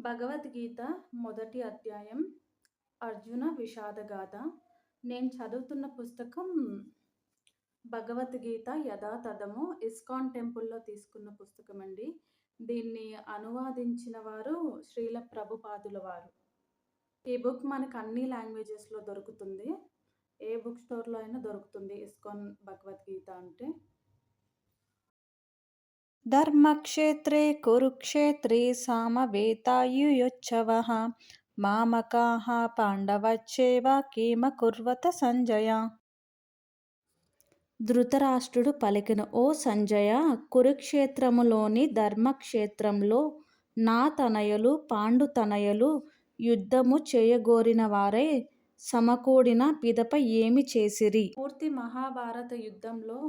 భగవద్గీత మొదటి అధ్యాయం అర్జున విషాదగాథ. నేను చదువుతున్న పుస్తకం భగవద్గీత యథాతథము ఇస్కాన్ టెంపుల్‌లో తీసుకున్న పుస్తకమండి. దీన్ని అనువాదించిన వారు శ్రీల ప్రభుపాదుల వారు. ఈ బుక్ మనకు అన్ని లాంగ్వేజెస్‌లో దొరుకుతుంది. ఏ బుక్ స్టోర్‌లో అయినా దొరుకుతుంది ఇస్కాన్ భగవద్గీత అంటే. ధర్మక్షేత్రే కురుక్షేత్రే సామవేతాయుయుత్సవః మామకాః పాండవశ్చైవ కిమకుర్వత సంజయ. ధృతరాష్ట్రుడు పలికెను: ఓ సంజయ, కురుక్షేత్రములోని ధర్మక్షేత్రంలో నా తనయులు పాండుతనయులు యుద్ధము చేయగోరిన వారై సమకూడిన పిదప ఏమి చేసిరి? పూర్తి మహాభారత యుద్ధంలో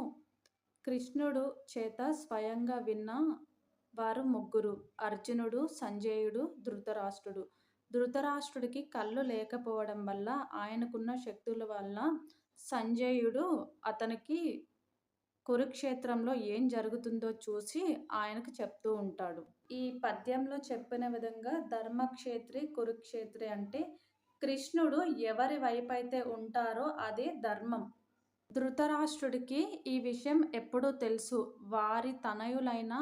కృష్ణుడు చేత స్వయంగా విన్న వారు ముగ్గురు: అర్జునుడు, సంజయుడు, ధృతరాష్ట్రుడు. ధృతరాష్ట్రుడికి కళ్ళు లేకపోవడం వల్ల, ఆయనకున్న శక్తుల వల్ల సంజయుడు అతనికి కురుక్షేత్రంలో ఏం జరుగుతుందో చూసి ఆయనకు చెప్తూ ఉంటాడు. ఈ పద్యంలో చెప్పిన విధంగా ధర్మక్షేత్రి కురుక్షేత్రి అంటే కృష్ణుడు ఎవరి వైపైతే ఉంటారో అదే ధర్మం. ధృతరాష్ట్రుడికి ఈ విషయం ఎప్పుడూ తెలుసు. వారి తనయులైన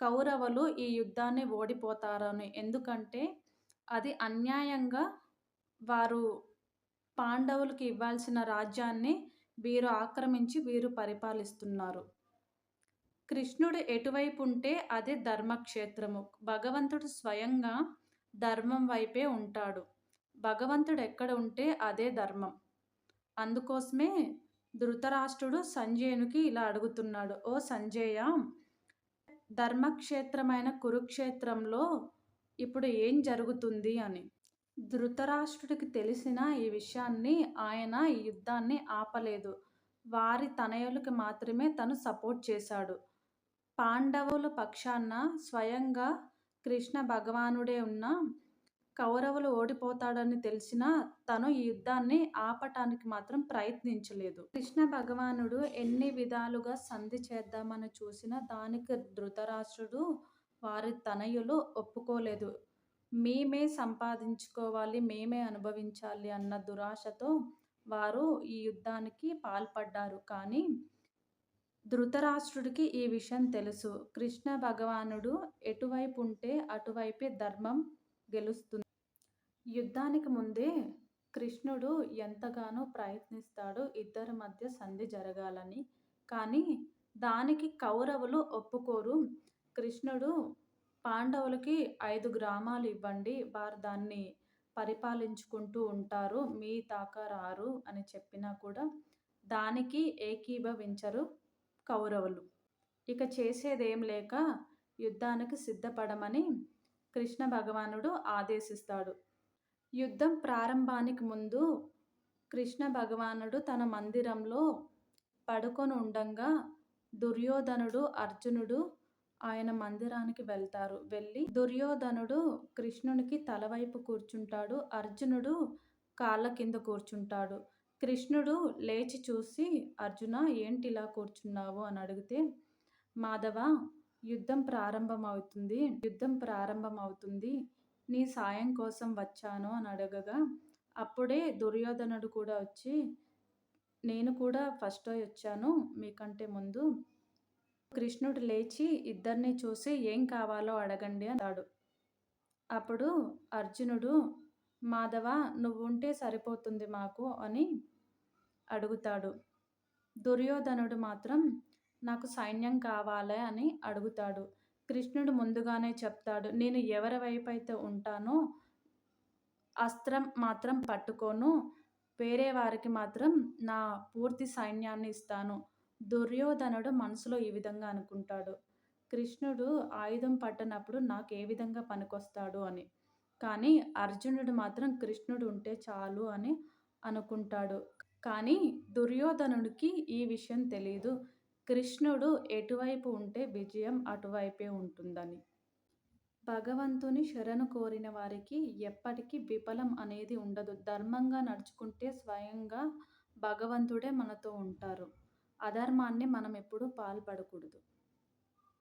కౌరవులు ఈ యుద్ధాన్ని ఓడిపోతారని. ఎందుకంటే అది అన్యాయంగా వారు పాండవులకు ఇవ్వాల్సిన రాజ్యాన్ని వీరు ఆక్రమించి వీరు పరిపాలిస్తున్నారు. కృష్ణుడు ఎటువైపు ఉంటే అదే ధర్మక్షేత్రము. భగవంతుడు స్వయంగా ధర్మం వైపే ఉంటాడు. భగవంతుడు ఎక్కడ ఉంటే అదే ధర్మం. అందుకోసమే ధృతరాష్ట్రుడు సంజయునికి ఇలా అడుగుతున్నాడు: ఓ సంజయ, ధర్మక్షేత్రమైన కురుక్షేత్రంలో ఇప్పుడు ఏం జరుగుతుంది అని. ధృతరాష్ట్రుడికి తెలిసిన ఈ విషయాన్ని ఆయన ఈ యుద్ధాన్ని ఆపలేదు. వారి తనయులకు మాత్రమే తను సపోర్ట్ చేశాడు. పాండవుల పక్షాన స్వయంగా కృష్ణ భగవానుడే ఉన్నా కౌరవులు ఓడిపోతాడని తెలిసినా తను ఈ యుద్ధాన్ని ఆపటానికి మాత్రం ప్రయత్నించలేదు. కృష్ణ భగవానుడు ఎన్ని విధాలుగా సంధి చేద్దామని చూసినా దానికి ధృతరాష్ట్రుడు వారి తనయులు ఒప్పుకోలేదు. మేమే సంపాదించుకోవాలి, మేమే అనుభవించాలి అన్న దురాశతో వారు ఈ యుద్ధానికి పాల్పడ్డారు. కానీ ధృతరాష్ట్రుడికి ఈ విషయం తెలుసు. కృష్ణ భగవానుడు ఎటువైపు ఉంటే అటువైపే ధర్మం గెలుస్తుంది. యుద్ధానికి ముందే కృష్ణుడు ఎంతగానో ప్రయత్నిస్తాడు ఇద్దరి మధ్య సంధి జరగాలని. కానీ దానికి కౌరవులు ఒప్పుకోరు. కృష్ణుడు పాండవులకి 5 గ్రామాలు ఇవ్వండి, వారు దాన్ని పరిపాలించుకుంటూ ఉంటారు, మీ దాకా రారు అని చెప్పినా కూడా దానికి ఏకీభవించరు కౌరవులు. ఇక చేసేదేం లేక యుద్ధానికి సిద్ధపడమని కృష్ణ భగవానుడు ఆదేశిస్తాడు. యుద్ధం ప్రారంభానికి ముందు కృష్ణ భగవానుడు తన మందిరంలో పడుకొని ఉండంగా దుర్యోధనుడు, అర్జునుడు ఆయన మందిరానికి వెళ్తారు. వెళ్ళి దుర్యోధనుడు కృష్ణునికి తలవైపు కూర్చుంటాడు, అర్జునుడు కాళ్ళ కింద కూర్చుంటాడు. కృష్ణుడు లేచి చూసి, అర్జున, ఏంటి ఇలా కూర్చున్నావు అని అడిగితే, మాధవ, యుద్ధం ప్రారంభమవుతుంది, నీ సాయం కోసం వచ్చాను అని అడగగా, అప్పుడే దుర్యోధనుడు కూడా వచ్చి, నేను కూడా ఫస్ట్ వచ్చాను మీకంటే ముందు. కృష్ణుడు లేచి ఇద్దరిని చూసి ఏం కావాలో అడగండి అన్నాడు. అప్పుడు అర్జునుడు, మాధవ, నువ్వుంటే సరిపోతుంది మాకు అని అడుగుతాడు. దుర్యోధనుడు మాత్రం నాకు సైన్యం కావాలి అని అడుగుతాడు. కృష్ణుడు ముందుగానే చెప్తాడు, నేను ఎవరి వైపు అయితే ఉంటానో అస్త్రం మాత్రం పట్టుకోను, వేరే వారికి మాత్రం నా పూర్తి సైన్యాన్ని ఇస్తాను. దుర్యోధనుడు మనసులో ఈ విధంగా అనుకుంటాడు, కృష్ణుడు ఆయుధం పట్టనప్పుడు నాకు ఏ విధంగా పనికొస్తాడు అని. కానీ అర్జునుడు మాత్రం కృష్ణుడు ఉంటే చాలు అని అనుకుంటాడు. కానీ దుర్యోధనుడికి ఈ విషయం తెలీదు, కృష్ణుడు ఎటువైపు ఉంటే విజయం అటువైపే ఉంటుందని. భగవంతుని శరణు కోరిన వారికి ఎప్పటికీ విఫలం అనేది ఉండదు. ధర్మంగా నడుచుకుంటే స్వయంగా భగవంతుడే మనతో ఉంటారు. అధర్మాన్ని మనం ఎప్పుడూ పాల్పడకూడదు.